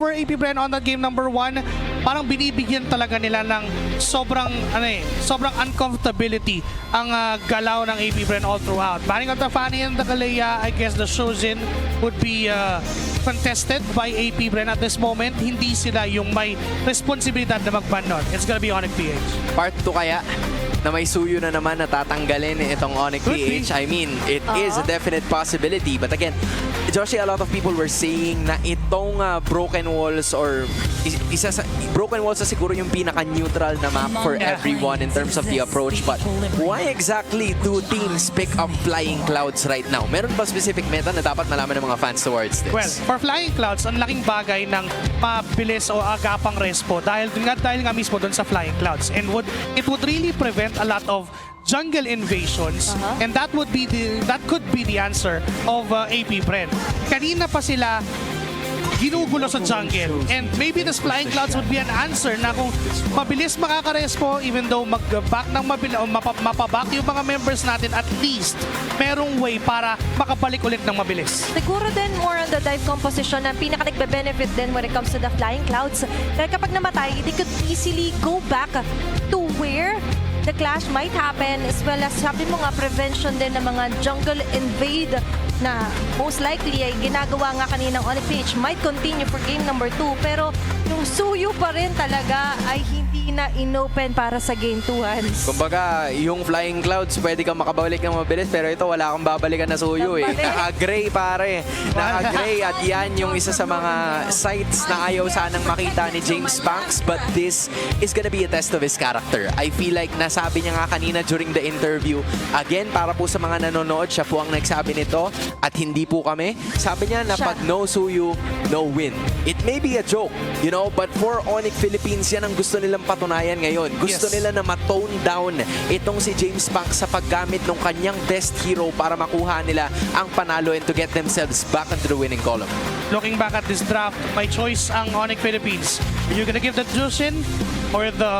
For Apbr on that game number 1, parang binibigyan talaga nila ng sobrang uncomfortability ang galaw ng Apbr all throughout. Banning of the Fanny and the Kalea, I guess the Shojin would be contested by Apbr at this moment. Hindi sila yung may responsibilidad na mag-ban nun. It's gonna be Onic PH. Part 2 kaya na may suyo na naman na tatanggalin itong Onic PH. I mean, it is a definite possibility. But again, Joshi, a lot of people were saying na itong broken walls or broken walls na siguro yung pinaka-neutral na map for everyone in terms of the approach. But why exactly do teams pick up Flying Clouds right now? Meron ba specific meta na dapat malaman ng mga fans towards this? Well, for Flying Clouds, ang laking bagay ng mabilis o agapang respo dahil nga mismo doon sa Flying Clouds. And it would really prevent a lot of jungle invasions, and that could be the answer of Apbr. Kanina pa sila ginugulo sa jungle, and maybe this Flying Clouds would be an answer na kung mabilis makakarespo, even though mag-back ng mabilis o mapaback yung mga members natin, at least merong way para makabalik ulit ng mabilis. Siguro din more on the dive composition na pinaka nagbe-benefit din when it comes to the Flying Clouds. Dahil kapag namatay, they could easily go back to where the clash might happen, as well as sabi mo nga prevention din ng mga jungle invade na most likely ay ginagawa nga kaninang Onic PH might continue for game number 2, pero yung suyo pa rin talaga ay hindi na inopen para sa game 2, Hans. Kumbaga, yung Flying Clouds, pwede kang makabalik ng mabilis, pero ito wala kang babalikan na suyo eh. Naka-gray pare. Naka-gray, at yan yung isa sa mga sites na ayaw sanang makita ni James Banks, but this is gonna be a test of his character. I feel like nasabi niya nga kanina during the interview, again, para po sa mga nanonood, siya po ang nagsabi nito at hindi po kami. Sabi niya na pag no suyo, no win. It may be a joke, you know, but for Onic Philippines, yan ang gusto nilang patunayan ngayon. Gusto nila na ma-tone down itong si James Banks sa paggamit ng kanyang best hero para makuha nila ang panalo and to get themselves back into the winning column. Looking back at this draft, my choice ang Onic Philippines. Are you gonna give the Jushin or the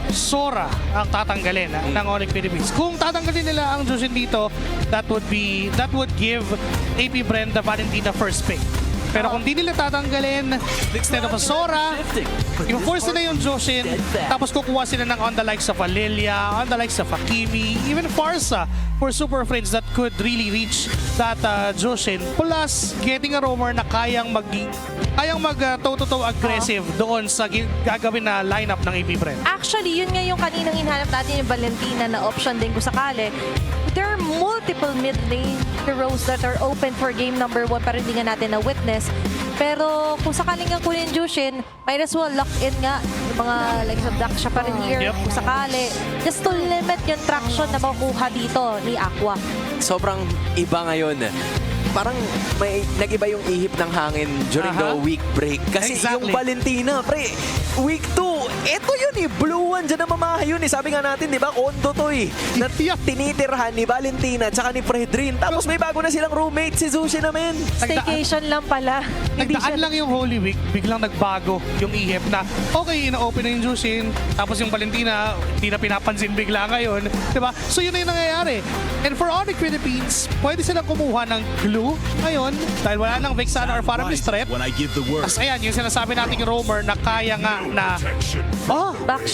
Sora ang tatanggalin ng Onic Philippines? Kung tatanggalin nila ang Jushin dito, that would give Apbr the Valentina first pick. Pero kung di nila tatanggalin, instead of a Sora, i-force nila yung Jushin, tapos kukuha sila ng on the likes of Lilia, on the likes of Akimi, even Farsa for Super Friends that could really reach that Jushin. Plus, getting a roamer na kayang mag-toe-to-toe aggressive doon sa gagawin na lineup ng Apbr. Actually, yun nga yung kaninang hinahanap natin yung Valentina na option din kung sakali. There are multiple mid-lane heroes that are open for game number 1 para hindi nga natin na-witness. Pero kung sakaling nga kunin Jushin, might as well lock in nga yung mga like sa Daksha pa rin here kung sakali. Just to limit yung traction na makukuha dito ni Aqua. Sobrang iba ngayon. Parang may nag-iba yung ihip ng hangin during the week break. Kasi yung Valentina, pre, week 2, eto yun eh, blue one dyan na mamaha yun eh. Sabi nga natin, di ba, kondo to eh. Na tinitirhan ni Valentina tsaka ni Fredrin. Tapos may bago na silang roommate, si Zushi naman. Staycation lang pala. Nagdaan lang yung Holy Week, biglang nagbago yung ihip na, okay, ina-open na yung Jushin, tapos yung Valentina, hindi na pinapansin bigla ngayon. Diba? So yun na yung nangyayari. And for Onic Philippines, pwede silang kumuha ng glue ngayon dahil wala nang Vexana or Faramist threat. Tapos ayan, yung sinasabi nating roamer na kaya nga na nag-back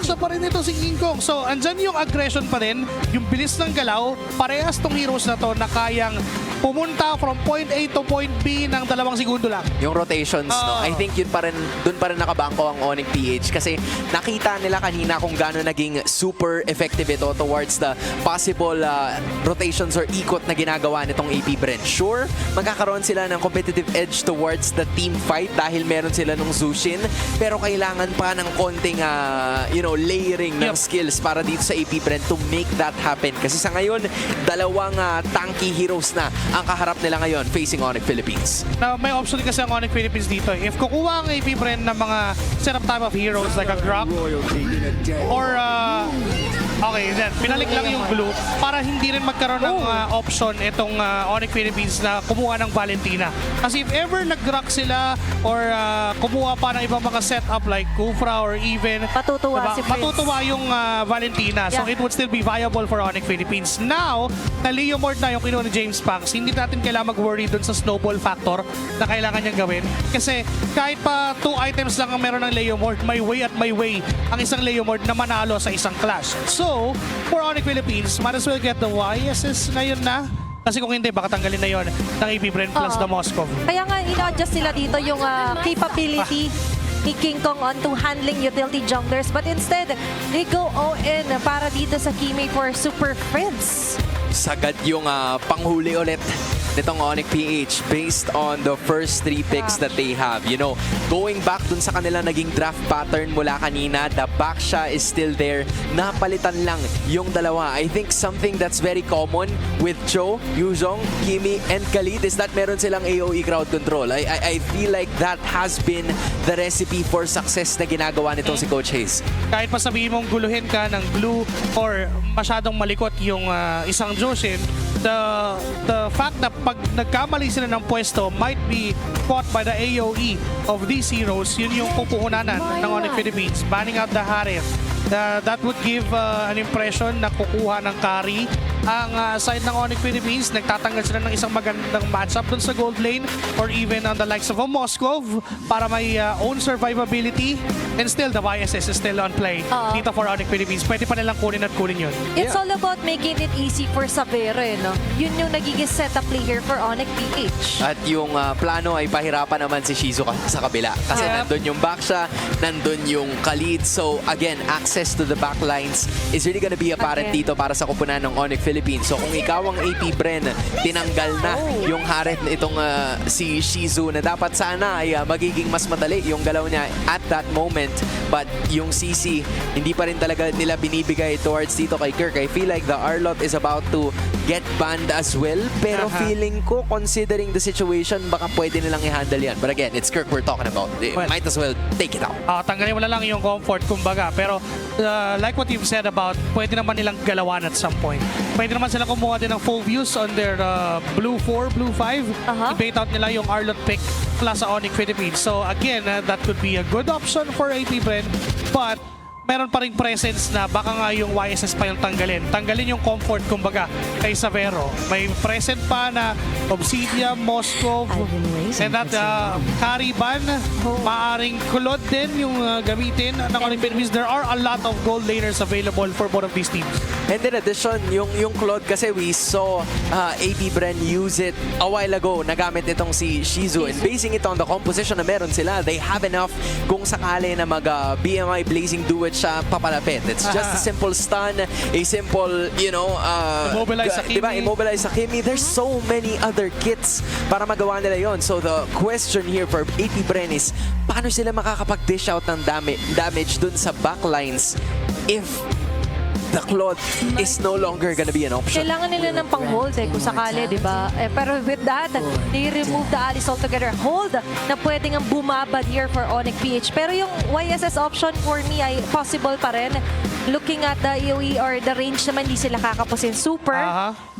siya pa rin ito si King Kong. So andyan yung aggression pa rin, yung bilis ng galaw, parehas tong heroes na to na kayang pumunta from point A to point B ng 2 segundo lang. Yung rotations, no? I think yun pa rin, dun pa rin nakabangko ang Onic PH kasi nakita nila kanina kung gaano naging super effective ito towards the possible rotations or ikot na ginagawa nitong Apbr. Sure, magkakaroon sila ng competitive edge towards the team fight dahil meron sila nung Zushin, pero kailangan pa ng konting layering ng skills para dito sa Apbr to make that happen. Kasi sa ngayon, dalawang tanky heroes na ang kaharap nila ngayon facing Onic Philippines. Now, may option kasi ang Onic Philippines dito. If kukuha ang Apbr ng mga setup type of heroes like a Grok or Okay, then pinalik lang yung blue para hindi rin magkaroon ng option itong Onic Philippines na kumuha ng Valentina. Kasi if ever nag-rock sila or kumuha pa ng ibang mga setup like Kufra or even Matutuwa si Prince. matutuwa yung Valentina. So Yeah. it would still be viable for Onic Philippines. Now, na Leo Mort na yung kinuha ni James Pax, hindi natin kailangan mag-worry dun sa snowball factor na kailangan niyang gawin. Kasi kahit pa 2 items lang ang meron ng Leo Mort, may way at may way ang isang Leo Mort na manalo sa isang clash. So, for Onic Philippines, might as well get the YSS ngayon na. Kasi kung hindi, baka tanggalin na yon ng Apbr plus the Moscow. Kaya nga, ina-adjust nila dito yung capability ni King Kong onto handling utility junglers. But instead, they go all in para dito sa Kimi for Super Friends. Sagad yung panghuli ulit nitong Onic PH based on the first 3 picks that they have. You know, going back dun sa kanila naging draft pattern mula kanina, the Baksha is still there. Napalitan lang yung dalawa. I think something that's very common with Cho, Yuzong, Kimi, and Khalid is that meron silang AOE crowd control. I feel like that has been the recipe for success na ginagawa nitong si Coach Hayes. Kahit pa sabihin mong guluhin ka ng blue or masyadong malikot yung isang Joshin, the fact na pag nagkamali sila ng pwesto might be caught by the AOE of these heroes, yun yung pupuhunanan ng Onic Philippines. Banning out the Harif. That would give an impression na kukuha ng carry ang side ng Onic Philippines. Nagtatanggal sila ng isang magandang matchup dun sa gold lane or even on the likes of a Moskov para may own survivability, and still the YSS is still on play dito for Onic Philippines. Pwede pa nilang kunin at kunin yun. It's all about making it easy for Savere, no? Yun yung nagiging setup player for Onic PH. At yung plano ay pahirapan naman si Shizu sa kabila. Kasi nandun yung Baksha, nandun yung Khalid. So again, access to the backlines is really gonna be apparent dito para sa kupunan ng Onic Philippines. So kung ikaw ang Apbr, tinanggal na yung Haret itong si Shizu na dapat sana ay magiging mas madali yung galaw niya at that moment. But yung CC, hindi pa rin talaga nila binibigay towards dito kay Kirk. I feel like the Arlot is about to get banned as well. Pero feeling ko, considering the situation, baka pwede nilang i-handle yan. But again, it's Kirk we're talking about. They might as well take it out. Tanggalin mo na lang yung comfort, kumbaga. Pero like what you've said about, pwede naman nilang galawan at some point. Pwede naman sila kumuha din ng full views on their Blue 4, Blue 5. I-bait out nila yung Arlot pick plus sa Onic Philippines. So again, that could be a good option for Apbr. But meron pa ring presence na baka nga yung YSS pa yung tanggalin. Tanggalin yung comfort, kumbaga, kay Savero. May present pa na Obsidian, Moskov, and that carry ban. Maaring Kulod din yung gamitin ng Onic Philippines. There are a lot of gold laners available for both of these teams. And in addition, yung Claude kasi we saw Apbr use it a while ago. Nagamit itong si Shizu. And basing it on the composition na meron sila, they have enough kung sakali na mag-BMI Blazing Duet siya papalapit. It's just a simple stun, a simple, you know, immobilize sa Kimi. Diba? Immobilize sa Kimi. There's so many other kits para magawa nila yon. So the question here for Apbr is, paano sila makakapag-dish out ng damage dun sa backlines if the Claude is no longer gonna be an option? Kailangan nila ng pang-hold kung sakali, di ba? Pero with that, they remove the Alice altogether. Hold na pwedeng ang bumabad here for Onic PH. Pero yung YSS option for me ay possible pa rin. Looking at the AOE or the range naman, hindi sila kakapusin super.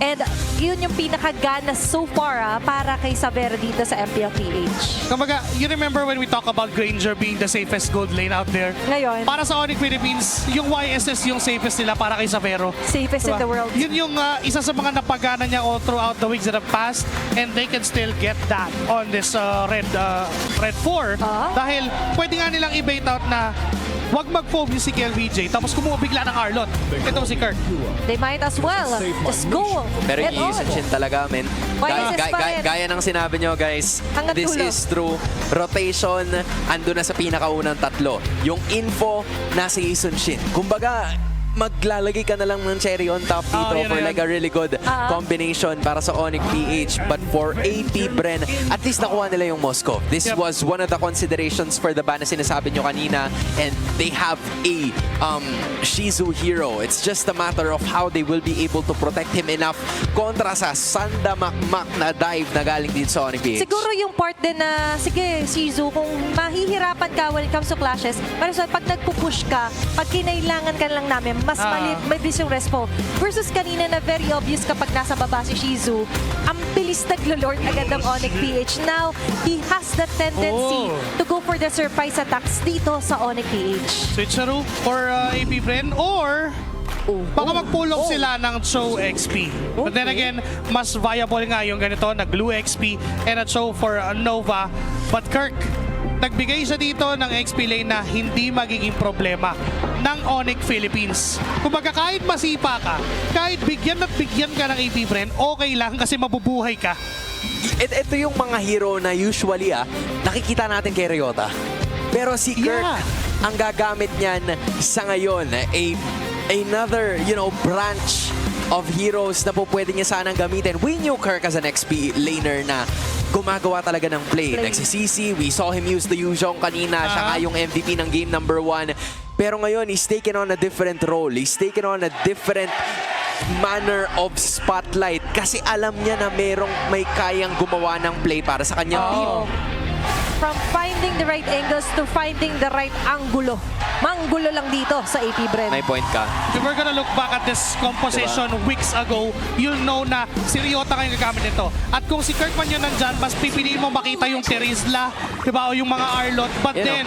And yun yung pinakagana so far para kay Savera dito sa MPLPH. Kumbaga, you remember when we talk about Granger being the safest gold lane out there? Ngayon, Para sa Onic Philippines, yung YSS yung safest nila para kay Savero. safest in the world. Yun yung isa sa mga napagana niya all throughout the weeks that have passed, and they can still get that on this red 4. Dahil pwede nga nilang i-bait out na wag mag-foam si KLVJ tapos kumuha bigla ng Arlot. Ito si Kirk. They might as well just go. Pero and yung all. Yusin talaga, men. YSS pa rin. Gaya ng sinabi nyo, guys, Hanggang this dulo. is true. Rotation, ando na sa pinakaunang tatlo. Yung info, nasa Yusun Shin. Kumbaga, maglalagay ka na lang ng cherry on top dito yan for na like a really good combination para sa Onic PH. But for Apbr, at least nakuha nila yung Moskov. This was one of the considerations for the ban na sinasabi nyo kanina, and they have a Shizu hero. It's just a matter of how they will be able to protect him enough kontra sa Sanda Makmak na dive na galing din sa Onic PH. Siguro yung part din na, sige, Shizu, kung mahihirapan ka when it comes to clashes, pero so, pag nagpupush ka, pag kinailangan ka lang namin, mas mabilis yung respo. Versus kanina na very obvious kapag nasa baba si Shizu, ang bilis naglo-lord agad ng Onic PH. Now, he has the tendency to go for the surprise attacks dito sa Onic PH. Switcheroo for AP Bren or baka mag-pull off sila ng Cho XP. But then again, mas viable nga yung ganito na Glue XP and a Cho for Nova. But Kirk, nagbigay siya dito ng XP lane na hindi magiging problema ng Onic Philippines. Kumbaga kahit masipa ka, kahit bigyan at bigyan ka ng AP Bren, okay lang kasi mabubuhay ka. Ito yung mga hero na usually nakikita natin kay Ryota. Pero si Kirk, ang gagamit niyan sa ngayon, another, branch of heroes na po pwede niya sanang gamitin. We knew Kirk as an XP laner na gumagawa talaga ng play. Nagsisisi, we saw him use the Yuzhong kanina. Siya nga yung MVP ng game number 1. Pero ngayon, he's taken on a different role. He's taken on a different manner of spotlight. Kasi alam niya na may kayang gumawa ng play para sa kanyang team. From finding the right angles to finding the right angulo. Manggulo lang dito sa AP Bren. May point ka. If we're gonna look back at this composition weeks ago, you'll know na si Ryota kayo gagamit nito. At kung si Kirk man yun nandyan, mas pipiliin mo makita yung Terizla, diba, o yung mga Arlot. But then,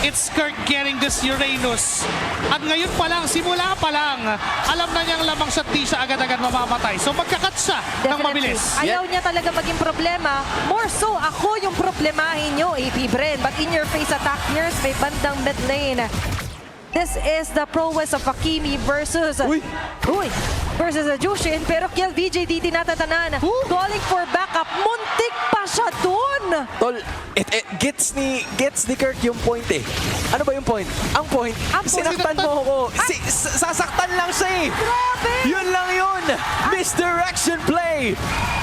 it's Kirk getting this Uranus. At ngayon pa lang, simula pa lang, alam na niyang lamang shot di siya agad-agad mamamatay. So magkakat siya ng mabilis. Ayaw niya talaga maging problema. More so, ako yung problemahin nyo, AP Bren. But in your face attack, here's may bandang mid lane. This is the prowess of Hakimi versus versus Jushin, pero Kiel VJ di tinatatanan. Calling for backup. Muntik pa siya dun. Tol, gets ni Kirk yung point eh. Ano ba yung point? Ang point, sinaktan mo ako. Sasaktan lang siya eh. Grabe! Yun lang yun. Misdirection play.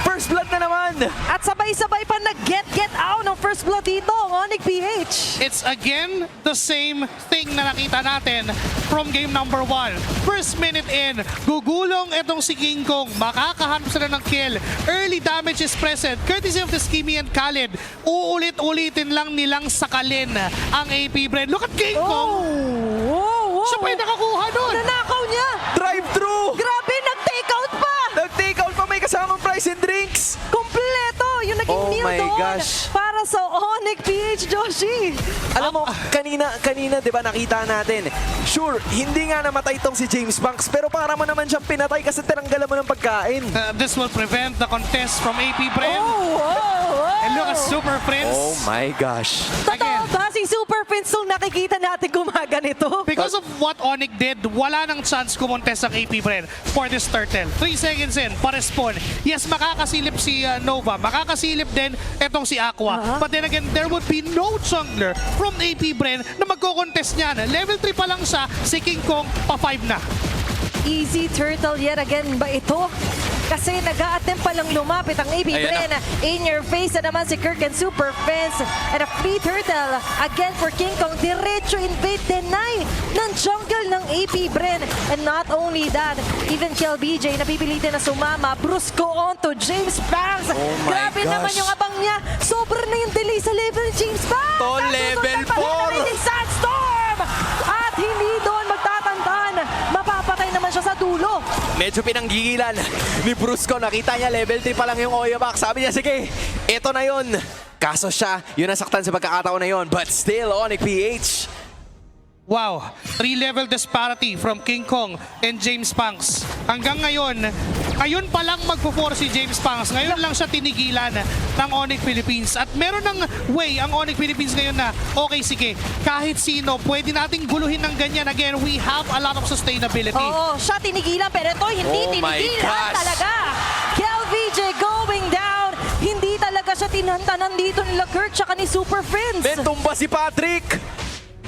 First blood na naman. At sabay-sabay pa nag-get out ng first blood dito, Onic PH. It's again the same thing na nakita natin from game number 1. First minute in, gugulong itong si King Kong. Makakahanap sila ng kill. Early damage is present. Courtesy of the Skimmy and Khalid. Uulit-ulitin lang nilang sakalin ang AP Bren. Look at King Kong! Siya pa yung nakakuha nun! Nanakaw niya! Drive-thru! Grabe, nag-take out pa! Nag-take out pa, may kasamang price and drinks! Kompleto! Yung naging meal my doon gosh. para sa Onic PH, Joshi. Alam mo, kanina 'di ba nakita natin. Sure, hindi nga namatay itong si James Banks, pero para mo naman siyang pinatay kasi tinanggalan mo ng pagkain. This will prevent the contest from AP Bren. And look at Super Prince. Oh my gosh. Totoo ba si Super Prince nung nakikita natin gumaganito? Because of what Onic did, wala nang chance kumontest ang AP Bren for this turtle. 3 seconds in, pa-respawn. Yes, makakasilip si Nova. Makakasilip din etong si Aqua. But then again, there would be no jungler from AP Bren na magko-contest niyan. Level 3 pa lang siya, si King Kong pa 5 na. Easy turtle yet again ba ito? Kasi nag-a-attempt pa lang lumapit ang AP Bren. In your face na naman si Kirk and Super Fence. And a free turtle again for King Kong. Diretso invade, deny ng jungle ng AP Bren. And not only that, even Kiel BJ napipilitin na sumama. Brusco on to James Banks. Grabe naman yung abang niya. Sobra na yung delay sa level ni James Banks. To level 4. Sandstorm! At hindi doon magtatandaan. Mapapatay naman siya sa dulo. Medyo pinanggigilan ni Brusco. Nakita niya level 3 pa lang yung Oyabak. Sabi niya, sige, ito na yun. Kaso siya, yun nasaktan sa pagkakataon na yun. But still, Onic PH. Wow, 3-level disparity from King Kong and James Pangs. Hanggang ngayon pa lang magpo-4 si James Pangs. Ngayon lang siya tinigilan ng Onic Philippines. At meron ng way ang Onic Philippines ngayon na, okay, sige, kahit sino, pwede nating guluhin ng ganyan. Again, we have a lot of sustainability. Oo, siya tinigilan, pero ito hindi tinigilan talaga. Kiel VJ going down. Hindi talaga siya tinantanan dito nila Kurt tsaka ni Super Friends. Tumba si Patrick.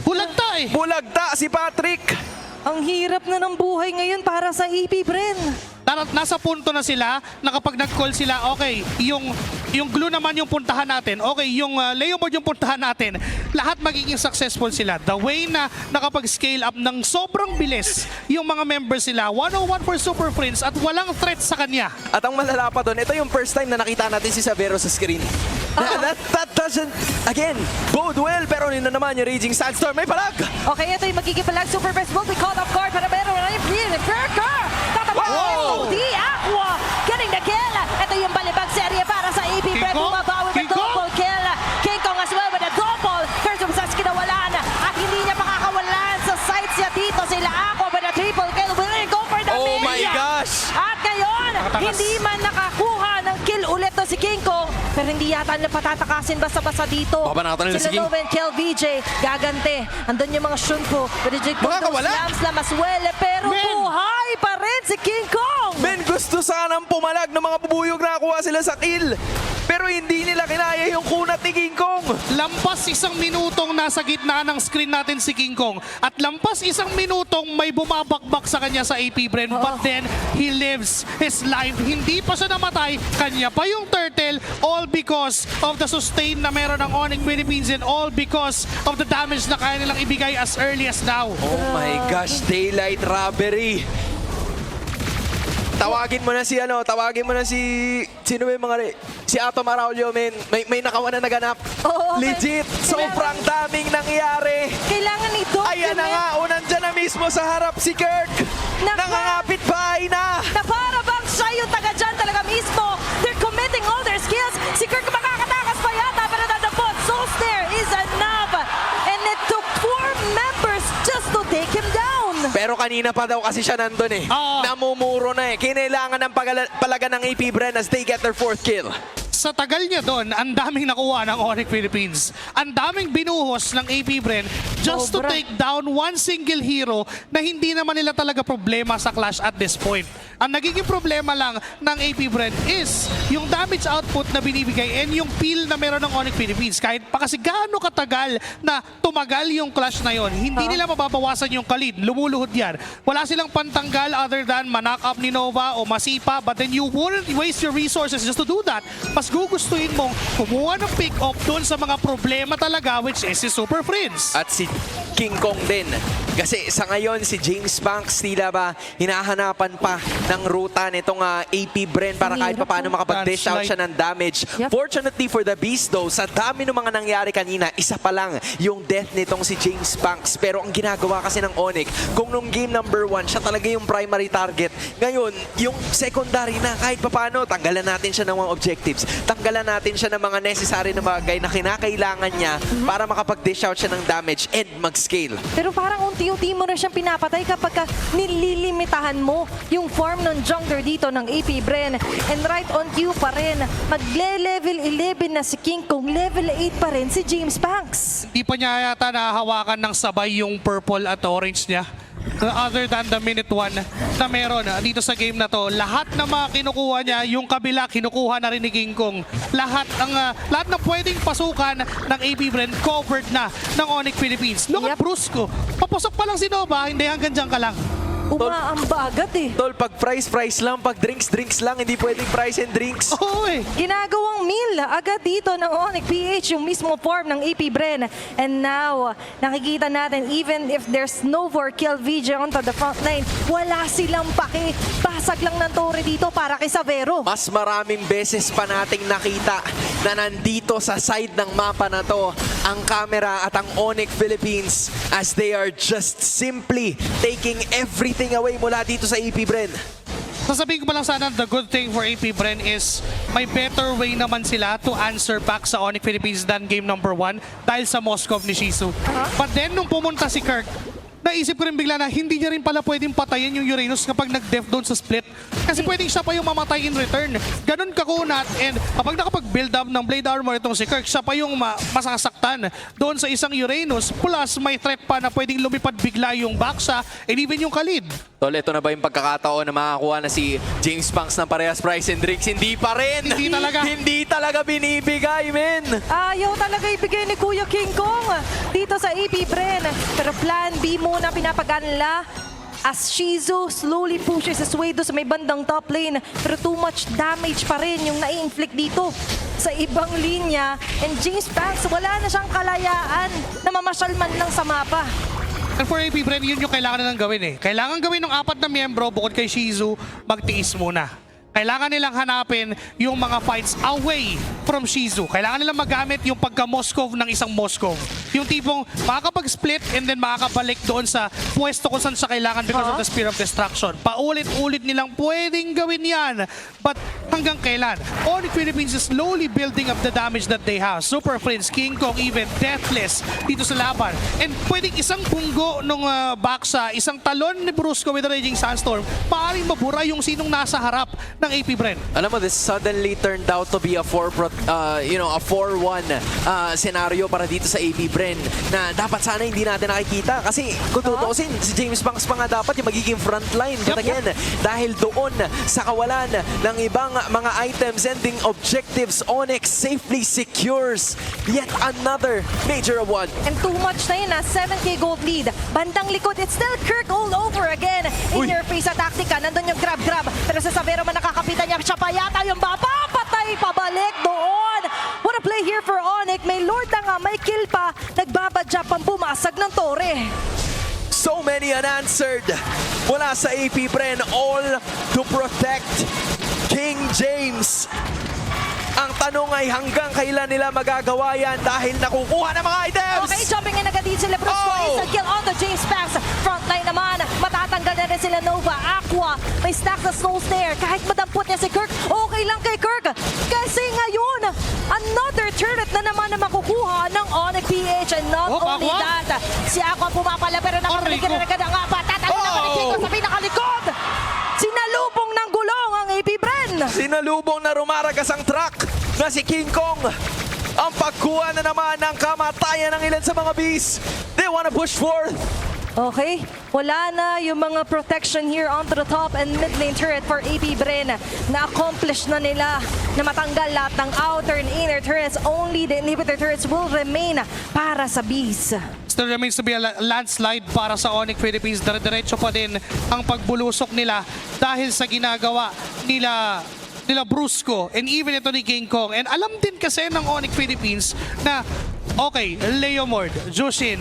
Bulagta eh. Bulagta si Patrick. Ang hirap na ng buhay ngayon para sa AP Bren. Nasa punto na sila na kapag nag-call sila, okay, yung glue naman yung puntahan natin, okay, yung Leo mode yung puntahan natin, lahat magiging successful sila. The way na nakapag-scale up ng sobrang bilis yung mga members sila, 101 for Super Friends at walang threat sa kanya. At ang malala pa doon, ito yung first time na nakita natin si Savero sa screen. That doesn't, again, bode well, pero yun na naman yung Raging Sandstorm. May palag! Okay, ito yung magiging palag. Super Best Bolt. We call up guard para meron na yung Green Burger. Tatapos Wow! di Aqua. Getting the kill. Ito yung balibag serye para sa AP Brand. Kong? Bumabawi with King Kong? double kill. King Kong as well with a double. First of all, kinawalan. At hindi niya makakawalan sa sides niya dito. Sila Aqua with a triple kill. Will he go for the Oh mid? my gosh! At ngayon, Nakatakas. hindi man nakakuha ng kill ulit to si King Kong. Pero hindi yata na patatakasin basta-basta dito. Papanatan nila si Sila King. Loven, Kill VJ, gagante. Andun yung mga Shunpo. Pero Makakawala. slam as well. Pero Men. buhay pa rin si King Kong. Men, gusto sanang pumalag ng mga bubuyog na nakuha sila sa kill. Pero hindi nila kinaya yung kunat ni King Kong. Lampas 1 minutong nasa gitna ng screen natin si King Kong. At lampas 1 minutong may bumabakbak sa kanya sa AP Bren. But then, he lives his life. Hindi pa siya namatay. Kanya pa yung turtle. All because of the sustain na meron ng Onic Philippines and all because of the damage na kaya nilang ibigay as early as now. Oh my gosh, daylight robbery. Tawagin mo na si sino ba yung si Atom Araulio, men. May nakawan na naganap. Oo, Legit, sobrang daming nangyari. Kailangan i-document. Ayan na nga, nandyan na mismo sa harap si Kirk. Nangangapit bahay na. Na para bang siya yung taga dyan talaga mismo. They're committing all their skills. Si Kirk makakatakas pa yata, pero nadabot. So there is enough. And it took 4 members just to take him down. Pero kanina pa daw kasi siya nandun eh. Oo. Namumuro na eh. Kinailangan ng palaga ng AP Bren as they get their 4th kill. Sa tagal niya doon, ang daming nakuha ng Onic Philippines. Ang daming binuhos ng AP Bren just to Sobra. take down one single hero na hindi naman nila talaga problema sa Clash at this point. Ang nagiging problema lang ng AP Bren is yung damage output na binibigay and yung peel na meron ng Onic Philippines. Kahit pa kasi gaano katagal na tumagal yung Clash na yon, hindi nila mababawasan yung kalid. Lumuluhod yan. Wala silang pantanggal other than ma-knock up ni Nova o masipa, but then you wouldn't waste your resources just to do that. Mas gugustuhin mong kumuha ng pick-up doon sa mga problema talaga, which is si Super Friends. At si King Kong din. Kasi sa ngayon, si James Banks tila ba hinahanapan pa ng ruta nitong AP Bren para kahit pa paano makapag-dish out siya ng damage. Yep. Fortunately for the Beast though, sa dami ng mga nangyari kanina, isa pa lang yung death nitong si James Banks. Pero ang ginagawa kasi ng Onic, kung nung game number 1, siya talaga yung primary target. Ngayon, yung secondary na kahit pa paano, tanggalan natin siya ng mga objectives. Tanggalan natin siya ng mga necessary na bagay na kinakailangan niya para makapag-dish out siya ng damage and mag-scale. Pero parang unti-unti mo na siyang pinapatay kapag nililimitahan mo yung form ng jungler dito ng AP Bren. And right on cue pa rin, magle-level 11 na si King Kong, level 8 pa rin si James Banks. Hindi pa niya yata nahahawakan ng sabay yung purple at orange niya. Other than the minute 1 na meron dito sa game na to, lahat na mga kinukuha niya, yung kabila kinukuha na rin ni King Kong. Lahat na pwedeng pasukan ng AP Bren covered na ng Onic Philippines. Look at Yep. Brusco. Papasok pa lang si Nova, hindi hanggang dyan ka lang. Umaamba agad eh. Tol, pag price lang. Pag drinks lang. Hindi pwedeng price and drinks. Oo eh. Ginagawang meal agad dito ng Onic PH, yung mismo form ng AP Bren. And now, nakikita natin, even if there's no more kill VJ onto the front line, wala silang paki. Basag lang ng tore dito para kay Savero. Mas maraming beses pa nating nakita na nandito sa side ng mapa na to ang camera at ang Onic Philippines as they are just simply taking everything away mula dito sa AP Bren. Sasabihin ko pa lang sana, the good thing for AP Bren is may better way naman sila to answer back sa Onic Philippines than game number 1 dahil sa Moskov ni Shizu. But then, nung pumunta si Kirk, naisip ko rin bigla na hindi niya rin pala pwedeng patayin yung Uranus kapag nag-def doon sa split. Kasi pwedeng siya pa yung mamatay in return. Ganun kakunat, and kapag nakapag-build up ng Blade Armor itong si Kirk, siya pa yung masasaktan doon sa isang Uranus. Plus, may threat pa na pwedeng lumipad bigla yung Baksa and even yung Khalid. Tol, ito na ba yung pagkakataon na makakuha na si James Banks ng parehas price and drinks? Hindi pa rin! Hindi talaga. Hindi talaga binibigay, men! Ayaw talaga ibigay ni Kuya King Kong dito sa AP Bren. Pero plan B muna pinapagaan nila as Shizu slowly pushes his way doon sa may bandang top lane. Pero too much damage pa rin yung nai-inflict dito sa ibang linya. And James Banks, wala na siyang kalayaan na mamasyal man lang sa mapa. And for AP Bren, yun yung kailangan nilang gawin eh. Kailangan gawin ng 4 na miyembro bukod kay Shizu, magtiis muna. Kailangan nilang hanapin yung mga fights away from Shizu. Kailangan nilang magamit yung pagka-Moskov ng isang Moskov. Yung tipong makakapag-split and then makakabalik doon sa pwesto kung saan sa kailangan because of the Spear of Destruction. Paulit-ulit nilang pwedeng gawin yan. But hanggang kailan? Onic Philippines is slowly building up the damage that they have. Super Prince, King Kong, even Deathless dito sa laban. And pwedeng isang punggo nung Baksa, isang talon ni Brusco with the Raging Sandstorm, maaaring mabura yung sinong nasa harap ng AP Bren. Alam mo, this suddenly turned out to be a 4-1 scenario para dito sa AP Bren na dapat sana hindi natin nakikita. Kasi kung tutuusin, si James Banks pa nga dapat yung magiging frontline. But again, dahil doon sa kawalan ng ibang mga items ending objectives, Onic safely secures yet another major award. And too much na yun, 7k gold lead. Bandang likod, it's still Kirk all over again. In your face sa taktika, nandun yung grab-grab. Pero sa Savero man nakakapitan niya, siya pa yata yung papapatay pabalik doon. What a play here for Onic. May Lord na nga, may kill pa. Nagbabadya pang bumasag ng tore. So many unanswered mula sa AP Bren, all to protect King James. Ang tanong ay hanggang kailan nila magagawa yan dahil nakukuha ng mga items. Okay, jumping in agad din sila Brusco. Instant kill on the James Banks. Frontline naman, matatanggal na rin sila Nova. Aqua, may stack na slow snare. Kahit madampot niya si Kirk, okay lang kay Kirk. Kasi ngayon, another turret na naman na makukuha ng Onic PH. And not only that, si Aqua pumapala pero nakapalikin na agad ang apat. Tatalo naman ni Kiko sa pinakalikod. Sinalubong ng gulong ang AP Bren. Sinalubong na rumaragas ang truck na si King Kong. Ang pagkuha na naman ng kamatayan ng ilan sa mga beasts. They wanna push forth. Okay, wala na yung mga protection here onto the top and mid lane turret for AP Bren. Na-accomplish na nila na matanggal lahat ng outer and inner turrets. Only the inhibitor turrets will remain para sa beasts. Still remains to be a landslide para sa Onic Philippines. Dire-diretso pa din ang pagbulusok nila dahil sa ginagawa nila Brusco and even ito ni King Kong. And alam din kasi ng Onic Philippines na okay, Leomord, Jushin,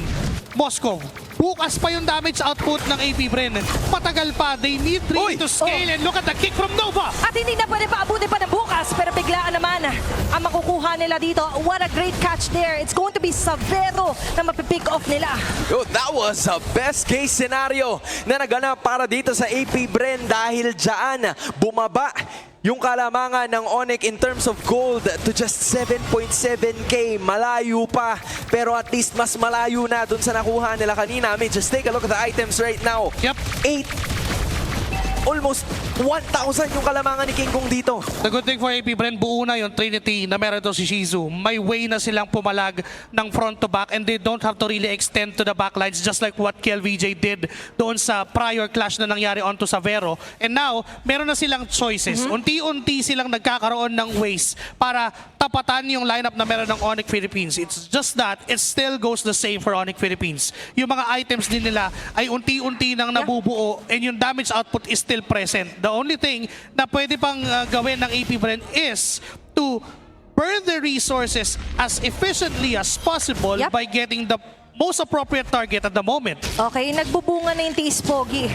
Moskov, bukas pa yung damage output ng AP Bren. Matagal pa. They need 3 to scale and look at the kick from Nova. At hindi na pwede paabutin pa ng bukas pero biglaan naman ang makukuha nila dito. What a great catch there. It's going to be Savero na mapipick off nila. Oh, that was a best case scenario na naganap para dito sa AP Bren dahil dyan bumaba yung kalamangan ng Onic in terms of gold to just 7.7k. Malayo pa, pero at least mas malayo na dun sa nakuha nila kanina. I mean, just take a look at the items right now. Yep. 8, almost 1,000 yung kalamangan ni King Kong dito. The good thing for AP Bren, buo na yung Trinity na meron to si Shizu. May way na silang pumalag ng front to back and they don't have to really extend to the backlines just like what KLVJ did doon sa prior clash na nangyari onto Savero. And now, meron na silang choices. Unti-unti silang nagkakaroon ng ways para tapatan yung lineup na meron ng Onic Philippines. It's just that it still goes the same for Onic Philippines. Yung mga items din nila ay unti-unti nang nabubuo and yung damage output is still present. The only thing na pwede pang gawin ng AP Bren is to burn the resources as efficiently as possible by getting the most appropriate target at the moment. Okay, nagbubunga na yung tiis pogi.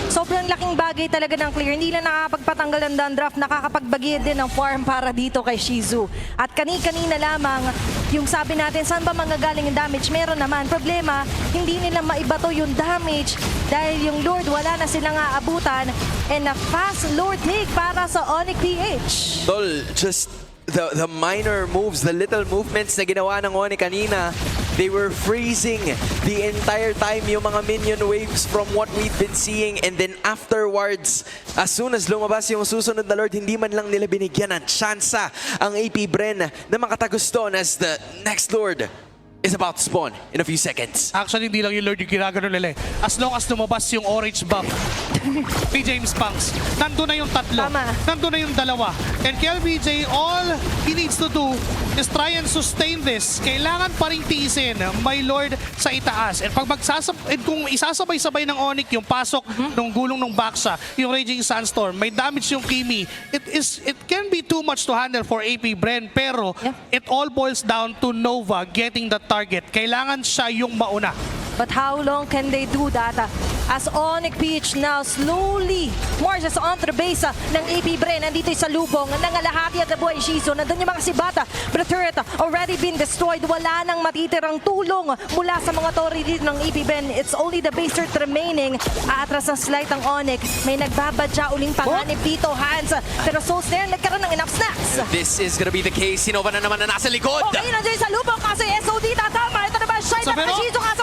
Sobrang laking bagay talaga ng clear. Hindi lang nakakapagpatanggal ng Dundraft, nakakapagbagi din ng farm para dito kay Shizu. At kani-kanina lamang, yung sabi natin, saan ba manggagaling yung damage? Meron naman. Problema, hindi nila maibato yung damage dahil yung Lord wala na silang aabutan. And a fast Lord take para sa Onic PH. Tol, just the minor moves, the little movements na ginawa ng Onic kanina, they were freezing the entire time yung mga minion waves from what we've been seeing. And then afterwards, as soon as lumabas yung susunod na Lord, hindi man lang nila binigyan ng tsansa ang AP Bren na makatagos doon as the next Lord is about to spawn in a few seconds. Actually, hindi lang yung Lord yung ginagano nila eh. As long as lumabas yung orange buff ni James Banks, nandun na yung tatlo. Tama. Nandun na yung dalawa. And KLBJ, all he needs to do is try and sustain this. Kailangan pa rin tiisin, my Lord, sa itaas. And pag kung isasabay-sabay ng Onic yung pasok ng gulong ng Baksa, yung Raging Sandstorm, may damage yung Kimi, it can be too much to handle for AP Bren, pero it all boils down to Nova getting the target. Kailangan siya yung mauna. But how long can they do that? as Onic Peach now slowly marches onto the base ng Apbr. Nandito yung salubong ng alahati at buhay Shizu. Nandun yung mga sibata. But the turret already been destroyed. Wala nang matitirang tulong mula sa mga tori dito ng Apbr. It's only the base turret remaining. Aatras ang slight ang Onic. May nagbabadya uling panganib dito, Hans. Pero Souls there, nagkaroon ng enough snacks. This is gonna be the case. Sino ba na naman na nasa likod? Okay, nandiyan yung salubong kasi SOD tatama. Ito naman, Shine Sa at pero- Shizu kasama